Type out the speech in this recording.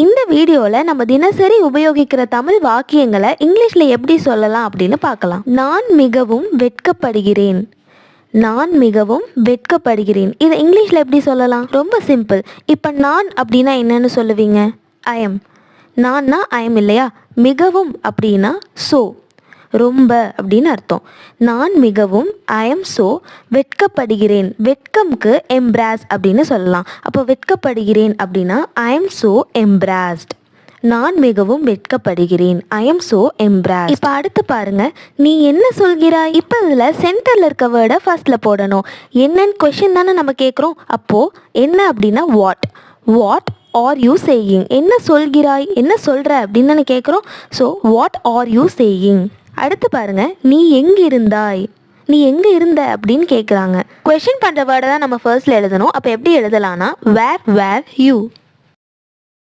இந்த வீடியோவில் நம்ம தினசரி உபயோகிக்கிற தமிழ் வாக்கியங்களை இங்கிலீஷில் எப்படி சொல்லலாம் அப்படின்னு பார்க்கலாம். நான் மிகவும் வெட்கப்படுகிறேன். நான் மிகவும் வெட்கப்படுகிறேன். இதை இங்கிலீஷில் எப்படி சொல்லலாம்? ரொம்ப சிம்பிள். இப்போ நான் அப்படின்னா என்னன்னு சொல்லுவீங்க? ஐஎம். நான்னா ஐஎம் இல்லையா? மிகவும் அப்படின்னா ஸோ, ரொம்ப அப்படின்னு அர்த்தம். நான் மிகவும் ஐஎம் ஸோ வெட்கப்படுகிறேன். வெட்கம்க்கு எம்ப்ராஸ் அப்படின்னு சொல்லலாம். அப்போ வெட்கப்படுகிறேன் அப்படின்னா ஐஎம் ஸோ எம்ப்ராஸ்ட். நான் மிகவும் வெட்கப்படுகிறேன். IIM so எம்ப்ராஸ்ட். இப்போ அடுத்து பாருங்க, நீ என்ன சொல்கிறாய்? இப்போ இதில் சென்டரில் இருக்க வேர்டை ஃபர்ஸ்டில் போடணும். என்னன்னு கொஷின் தானே நம்ம கேட்குறோம். அப்போது என்ன அப்படின்னா வாட் ஆர் யூ சேயிங்? என்ன சொல்கிறாய், என்ன சொல்கிற அப்படின்னு தானே கேட்குறோம். So what are you saying. அடுத்து பாருங்க, நீ எங்கே இருந்தாய்? நீ எங்கே இருந்த அப்படின்னு கேட்குறாங்க. கொஷின் பண்ணுற வேர்டை தான் நம்ம ஃபர்ஸ்டில் எழுதணும். அப்போ எப்படி எழுதலாம்னா வேர் யூ.